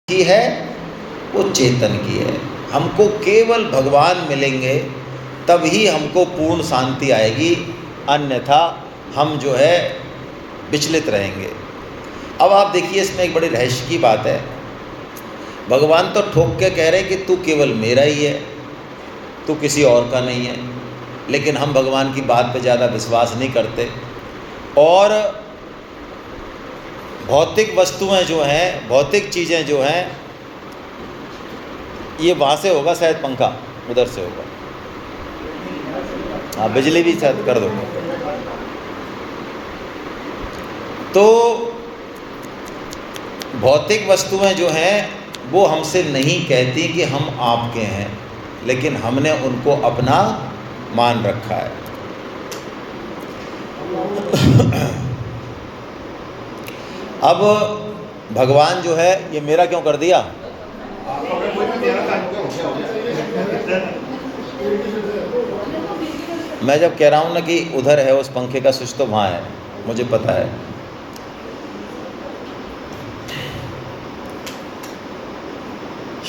की है, वो चेतन की है। हमको केवल भगवान मिलेंगे तभी हमको पूर्ण शांति आएगी, अन्यथा हम जो है विचलित रहेंगे। अब आप देखिए, इसमें एक बड़ी रहस्य की बात है। भगवान तो ठोक के कह रहे हैं कि तू केवल मेरा ही है, तू किसी और का नहीं है। लेकिन हम भगवान की बात पे ज़्यादा विश्वास नहीं करते, और भौतिक वस्तुएं जो हैं, भौतिक चीज़ें जो हैं, ये वहाँ से होगा शायद, पंखा उधर से होगा। हाँ, बिजली भी शायद कर दो। तो भौतिक वस्तुएं जो हैं वो हमसे नहीं कहती कि हम आपके हैं, लेकिन हमने उनको अपना मान रखा है। अब भगवान जो है, ये मेरा क्यों कर दिया? मैं जब कह रहा हूँ ना कि उधर है उस पंखे का स्विच, तो वहाँ है, मुझे पता है।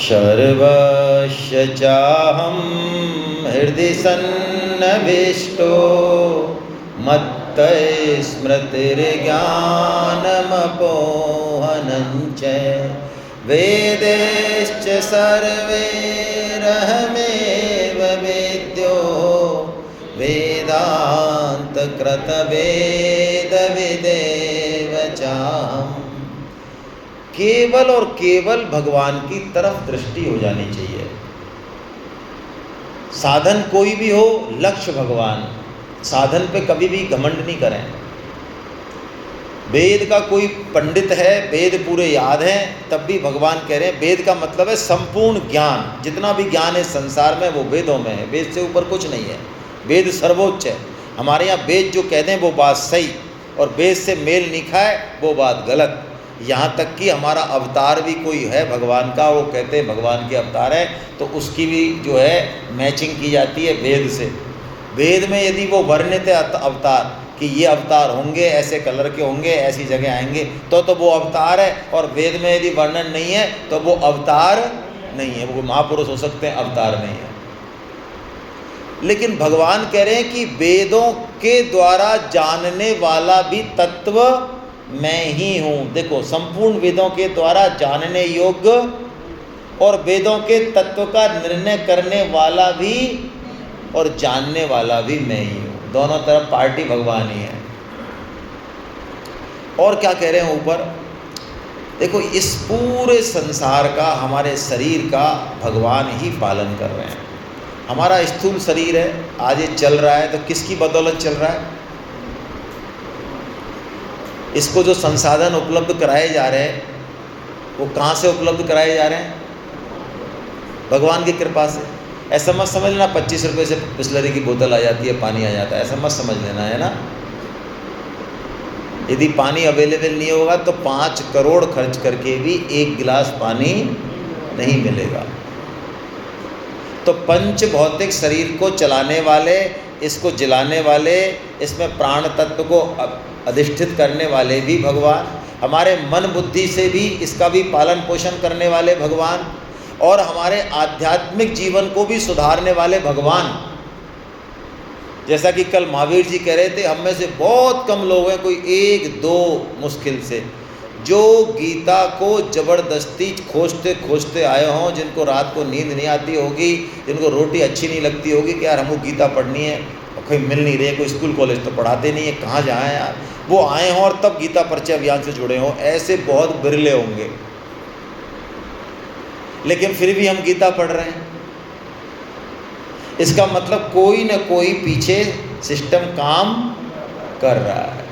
सर्वस्य चाहं हृदि सन्निविष्टो मत्तः स्मृतिर्ज्ञानमपोहनं च वेदैश्च सर्वैरहमेव वेद्यो वेदान्तकृतवेदविदेव चाहम्। केवल और केवल भगवान की तरफ दृष्टि हो जानी चाहिए। साधन कोई भी हो, लक्ष्य भगवान। साधन पे कभी भी घमंड नहीं करें। वेद का कोई पंडित है, वेद पूरे याद हैं, तब भी भगवान कह रहे हैं, वेद का मतलब है संपूर्ण ज्ञान। जितना भी ज्ञान है संसार में वो वेदों में है, वेद से ऊपर कुछ नहीं है। वेद सर्वोच्च है। हमारे यहाँ वेद जो कहते हैं वो बात सही, और वेद से मेल नहीं खाए वो बात गलत। यहाँ तक कि हमारा अवतार भी कोई है भगवान का, वो कहते हैं भगवान के अवतार है, तो उसकी भी जो है मैचिंग की जाती है वेद से। वेद में यदि वो वर्णित है अवतार कि ये अवतार होंगे, ऐसे कलर के होंगे, ऐसी जगह आएंगे, तो वो अवतार है। और वेद में यदि वर्णन नहीं है तो वो अवतार नहीं है। वो महापुरुष हो सकते हैं, अवतार नहीं है। लेकिन भगवान कह रहे हैं कि वेदों के द्वारा जानने वाला भी तत्व मैं ही हूँ। देखो, संपूर्ण वेदों के द्वारा जानने योग्य और वेदों के तत्व का निर्णय करने वाला भी और जानने वाला भी मैं ही हूँ। दोनों तरफ पार्टी भगवान ही है। और क्या कह रहे हैं ऊपर? देखो, इस पूरे संसार का, हमारे शरीर का भगवान ही पालन कर रहे हैं। हमारा स्थूल शरीर है, आज ये चल रहा है तो किसकी बदौलत चल रहा है? इसको जो संसाधन उपलब्ध कराए जा रहे हैं वो कहाँ से उपलब्ध कराए जा रहे हैं? भगवान की कृपा से। ऐसा मत समझ लेना 25 रुपये से बिस्लरी की बोतल आ जाती है, पानी आ जाता है, ऐसा मत समझ लेना, है ना। यदि पानी अवेलेबल नहीं होगा तो 5 करोड़ खर्च करके भी 1 गिलास पानी नहीं मिलेगा। तो पंच भौतिक शरीर को चलाने वाले, इसको जलाने वाले, इसमें प्राण तत्व को अधिष्ठित करने वाले भी भगवान, हमारे मन बुद्धि से भी इसका भी पालन पोषण करने वाले भगवान, और हमारे आध्यात्मिक जीवन को भी सुधारने वाले भगवान। जैसा कि कल महावीर जी कह रहे थे, हम में से बहुत कम लोग हैं, कोई 1-2 मुश्किल से, जो गीता को ज़बरदस्ती खोजते खोजते आए हों, जिनको रात को नींद नहीं आती होगी, जिनको रोटी अच्छी नहीं लगती होगी कि यार हमको गीता पढ़नी है, और कहीं मिल नहीं रही है, कोई स्कूल कॉलेज तो पढ़ाते नहीं है, कहाँ जाएँ यार, वो आए हों और तब गीता परिचय अभियान से जुड़े हों। ऐसे बहुत बिरले होंगे, लेकिन फिर भी हम गीता पढ़ रहे हैं। इसका मतलब कोई न कोई पीछे सिस्टम काम कर रहा है।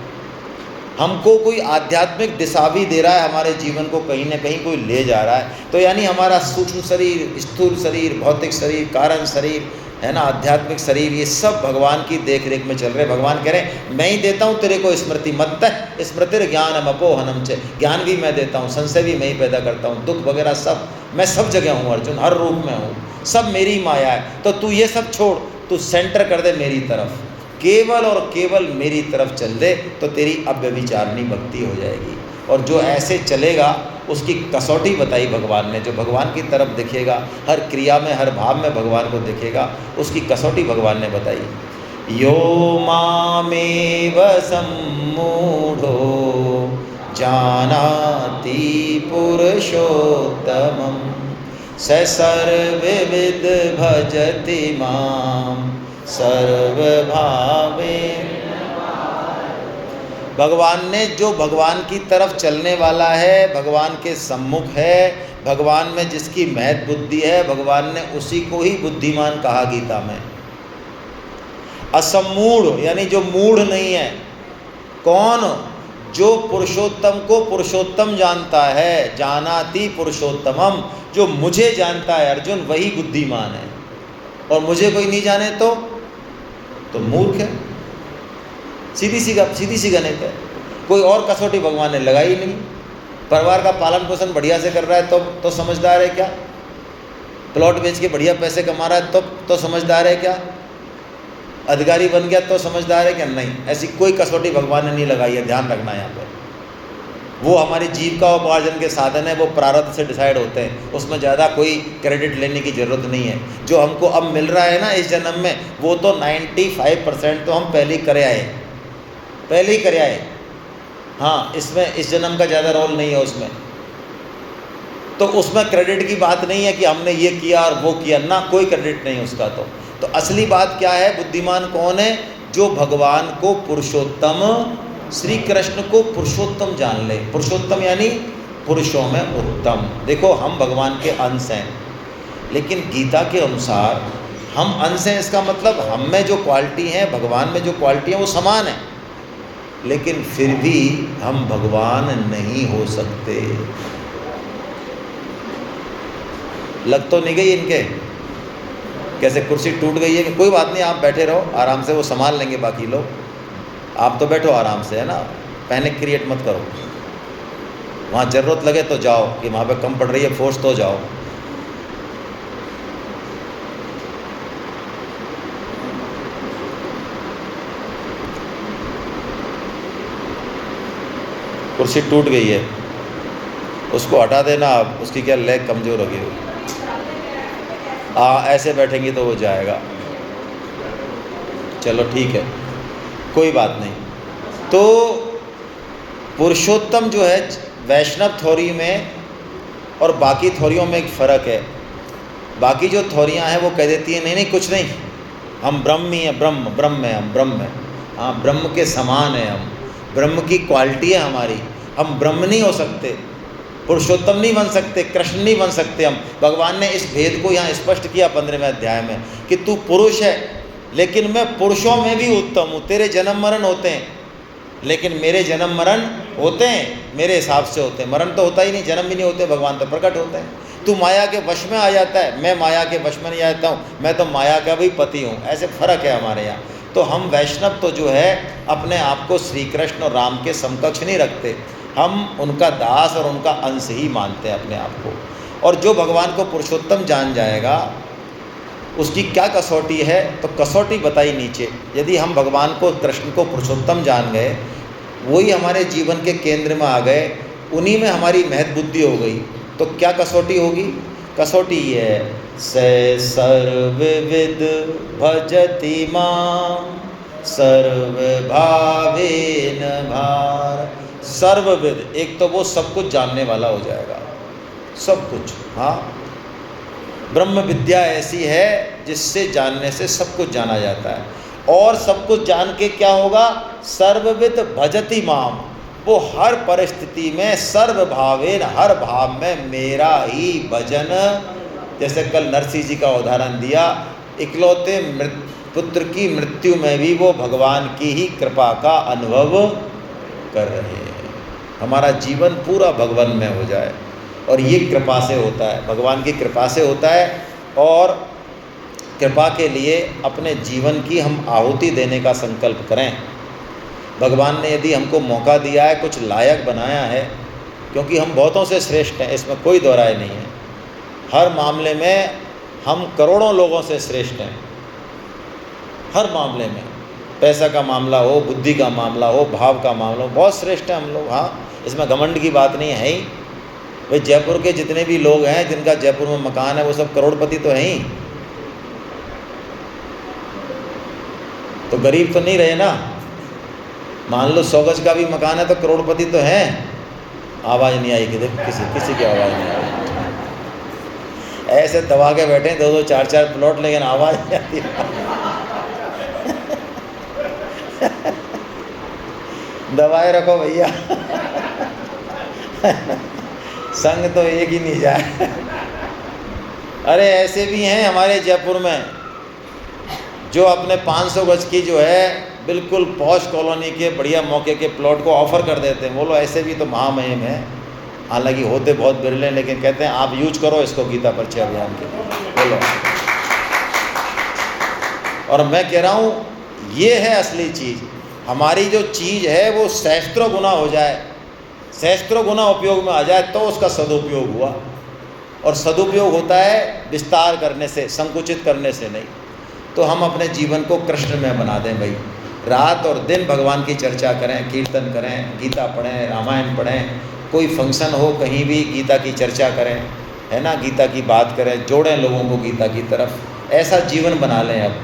हमको कोई आध्यात्मिक दिशा भी दे रहा है, हमारे जीवन को कहीं न कहीं कोई ले जा रहा है। तो यानी हमारा सूक्ष्म शरीर, स्थूल शरीर, भौतिक शरीर, कारण शरीर, है ना, आध्यात्मिक शरीर, ये सब भगवान की देख रेख में चल रहे। भगवान कह रहे हैं, मैं ही देता हूँ तेरे को स्मृति, मत्तः स्मृतिर्ज्ञानम अपोहनम च, ज्ञान भी मैं देता हूँ, संशय भी मैं ही पैदा करता हूँ, दुख वगैरह सब मैं सब जगह हूँ अर्जुन, हर रूप में हूँ, सब मेरी माया है। तो तू ये सब छोड़, तू सेंटर कर दे मेरी तरफ, केवल और केवल मेरी तरफ चल दे, तो तेरी अव्यभिचारिणी भक्ति हो जाएगी। और जो ऐसे चलेगा उसकी कसौटी बताई भगवान ने। जो भगवान की तरफ देखेगा, हर क्रिया में, हर भाव में भगवान को देखेगा, उसकी कसौटी भगवान ने बताई। यो मामेव सम्मूढ़ो जानाति पुरुषोत्तमं स सर्वविद भजति मां सर्वभावेन। भगवान ने जो भगवान की तरफ चलने वाला है, भगवान के सम्मुख है, भगवान में जिसकी महत बुद्धि है, भगवान ने उसी को ही बुद्धिमान कहा गीता में। असम्मूढ़ यानी जो मूढ़ नहीं है। कौन? जो पुरुषोत्तम को पुरुषोत्तम जानता है, जानाति पुरुषोत्तमम, जो मुझे जानता है अर्जुन, वही बुद्धिमान है। और मुझे कोई नहीं जाने तो मूर्ख है। सीधी सी गणित है। कोई और कसौटी भगवान ने लगाई ही नहीं। परिवार का पालन पोषण बढ़िया से कर रहा है तो समझदार है क्या? प्लॉट बेच के बढ़िया पैसे कमा रहा है तो समझदार है क्या? अधिकारी बन गया तो समझदार है क्या? नहीं, ऐसी कोई कसौटी भगवान ने नहीं लगाई है। ध्यान रखना यहाँ पर। वो हमारी जीविका उपार्जन के साधन है, वो प्रारब्ध से डिसाइड होते हैं, उसमें ज़्यादा कोई क्रेडिट लेने की ज़रूरत नहीं है। जो हमको अब मिल रहा है ना इस जन्म में, वो तो 95% तो हम पहले ही करे आए। हाँ, इसमें इस जन्म का ज़्यादा रोल नहीं है उसमें। तो उसमें क्रेडिट की बात नहीं है कि हमने ये किया और वो किया ना, कोई क्रेडिट नहीं उसका। तो असली बात क्या है? बुद्धिमान कौन है? जो भगवान को पुरुषोत्तम, श्री कृष्ण को पुरुषोत्तम जान ले। पुरुषोत्तम यानी पुरुषों में उत्तम। देखो, हम भगवान के अंश हैं, लेकिन गीता के अनुसार हम अंश हैं, इसका मतलब हम में जो क्वालिटी है, भगवान में जो क्वालिटी है, वो समान है, लेकिन फिर भी हम भगवान नहीं हो सकते। लग तो नहीं गई इनके? कैसे कुर्सी टूट गई है? कि कोई बात नहीं, आप बैठे रहो आराम से, वो संभाल लेंगे बाकी लोग। आप तो बैठो आराम से, है ना, पैनिक क्रिएट मत करो। वहाँ ज़रूरत लगे तो जाओ, कि वहाँ पे कम पड़ रही है फोर्स तो जाओ। कुर्सी टूट गई है, उसको हटा देना आप। उसकी क्या लेग कमज़ोर होगी। ऐसे बैठेंगी तो वो जाएगा। चलो ठीक है, कोई बात नहीं। तो पुरुषोत्तम जो है, वैष्णव थ्योरी में और बाकी थ्योरियों में एक फ़र्क है। बाकी जो थ्योरियाँ हैं वो कह देती हैं नहीं कुछ नहीं, हम ब्रह्म ही हैं, ब्रह्म है, हम ब्रह्म हैं। हाँ, ब्रह्म के समान है हम, ब्रह्म की क्वालिटी है हमारी। हम ब्रह्म नहीं हो सकते, पुरुषोत्तम नहीं बन सकते, कृष्ण नहीं बन सकते हम। भगवान ने इस भेद को यहाँ स्पष्ट किया 15वें अध्याय में कि तू पुरुष है, लेकिन मैं पुरुषों में भी उत्तम हूँ। तेरे जन्म मरण होते हैं, लेकिन मेरे जन्म मरण होते हैं मेरे हिसाब से होते हैं। मरण तो होता ही नहीं, जन्म भी नहीं होते, भगवान तो प्रकट होते हैं। तू माया के वश में आ जाता है, मैं माया के वश में नहीं आता हूँ, मैं तो माया का भी पति हूँ। ऐसे फ़र्क है हमारे यहाँ। तो हम वैष्णव तो जो है अपने आप को श्री कृष्ण और राम के समकक्ष नहीं रखते, हम उनका दास और उनका अंश ही मानते हैं अपने आप को। और जो भगवान को पुरुषोत्तम जान जाएगा, उसकी क्या कसौटी है? तो कसौटी बताई नीचे। यदि हम भगवान को, कृष्ण को पुरुषोत्तम जान गए, वही हमारे जीवन के केंद्र में आ गए, उन्हीं में हमारी महत बुद्धि हो गई, तो क्या कसौटी होगी? कसौटी ये है, से सर्वविद भजति मां सर्वभावेन भार। सर्वविद, एक तो वो सब कुछ जानने वाला हो जाएगा, सब कुछ। हाँ, ब्रह्म विद्या ऐसी है जिससे जानने से सब कुछ जाना जाता है। और सब कुछ जान के क्या होगा? सर्वविद भजति माम, वो हर परिस्थिति में सर्वभावेन, हर भाव में मेरा ही भजन। जैसे कल नरसिंह जी का उदाहरण दिया, इकलौते पुत्र की मृत्यु में भी वो भगवान की ही कृपा का अनुभव कर रहे हैं। हमारा जीवन पूरा भगवान में हो जाए, और ये कृपा से होता है, भगवान की कृपा से होता है। और कृपा के लिए अपने जीवन की हम आहुति देने का संकल्प करें। भगवान ने यदि हमको मौका दिया है, कुछ लायक बनाया है, क्योंकि हम बहुतों से श्रेष्ठ हैं, इसमें कोई दो राय नहीं है। हर मामले में हम करोड़ों लोगों से श्रेष्ठ हैं, हर मामले में। पैसा का मामला हो, बुद्धि का मामला हो, भाव का मामला हो, बहुत श्रेष्ठ हैं हम लोग। हाँ, इसमें घमंड की बात नहीं है ही। भाई जयपुर के जितने भी लोग हैं जिनका जयपुर में मकान है वो सब करोड़पति तो हैं ही, तो गरीब तो नहीं रहे ना। मान लो 100 गज का भी मकान है तो करोड़पति तो हैं। आवाज़ नहीं आई किसी की आवाज़ नहीं आई। ऐसे दबा के बैठे 2-2 4-4 प्लॉट, लेकिन आवाज़ नहीं आती। दबाए रखो भैया। संग तो एक ही नहीं जाए। अरे ऐसे भी हैं हमारे जयपुर में जो अपने 500 गज की जो है बिल्कुल पॉश कॉलोनी के बढ़िया मौके के प्लॉट को ऑफ़र कर देते हैं। बोलो ऐसे भी तो महामहिम है, हालांकि होते बहुत बिरले, लेकिन कहते हैं आप यूज करो इसको गीता परिचय अभियान के लिए। बोलो। और मैं कह रहा हूँ ये है असली चीज़। हमारी जो चीज़ है वो सहस्त्रों गुना हो जाए, सहस्त्रों गुना उपयोग में आ जाए तो उसका सदुपयोग हुआ। और सदुपयोग होता है विस्तार करने से, संकुचित करने से नहीं। तो हम अपने जीवन को कृष्णमय बना दें भाई। रात और दिन भगवान की चर्चा करें, कीर्तन करें, गीता पढ़ें, रामायण पढ़ें, कोई फंक्शन हो कहीं भी गीता की चर्चा करें, है ना, गीता की बात करें, जोड़ें लोगों को गीता की तरफ। ऐसा जीवन बना लें। अब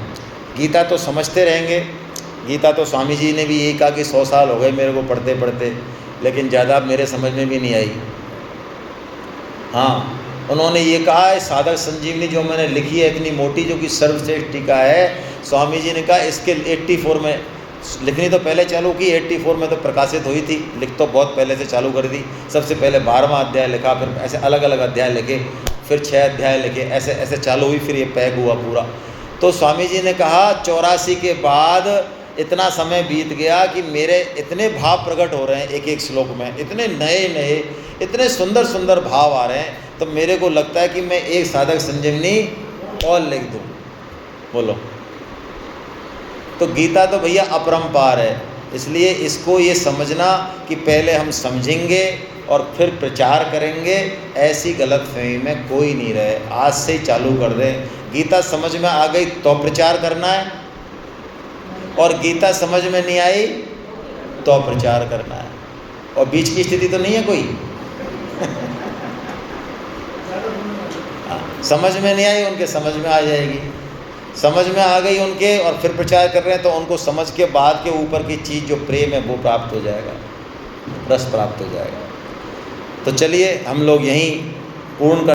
गीता तो समझते रहेंगे। गीता तो स्वामी जी ने भी यही कहा कि 100 साल हो गए मेरे को पढ़ते पढ़ते, लेकिन ज़्यादा मेरे समझ में भी नहीं आई। हाँ, उन्होंने ये कहा है साधक संजीवनी जो मैंने लिखी है इतनी मोटी, जो कि सर्वश्रेष्ठ टीका है, स्वामी जी ने कहा इसके 84 में लिखनी तो पहले चालू की, 84 में तो प्रकाशित हुई थी, लिख तो बहुत पहले से चालू कर दी। सबसे पहले 12वां अध्याय लिखा, फिर ऐसे अलग अलग अध्याय लिखे, फिर 6 अध्याय लिखे, ऐसे ऐसे चालू हुई, फिर ये पैक हुआ पूरा। तो स्वामी जी ने कहा 84 के बाद इतना समय बीत गया कि मेरे इतने भाव प्रकट हो रहे हैं एक एक श्लोक में, इतने नए नए, इतने सुंदर सुंदर भाव आ रहे हैं, तो मेरे को लगता है कि मैं एक साधक संजीवनी और लिख दूँ। बोलो। तो गीता तो भैया अपरंपार है, इसलिए इसको ये समझना कि पहले हम समझेंगे और फिर प्रचार करेंगे, ऐसी गलतफहमी में कोई नहीं रहे। आज से ही चालू कर दें। गीता समझ में आ गई तो प्रचार करना है, और गीता समझ में नहीं आई तो प्रचार करना है। और बीच की स्थिति तो नहीं है कोई। समझ में नहीं आई उनके समझ में आ जाएगी, समझ में आ गई उनके और फिर प्रचार कर रहे हैं तो उनको समझ के बाद के ऊपर की चीज़ जो प्रेम है वो प्राप्त हो जाएगा, रस प्राप्त हो जाएगा। तो चलिए हम लोग यहीं पूर्ण कर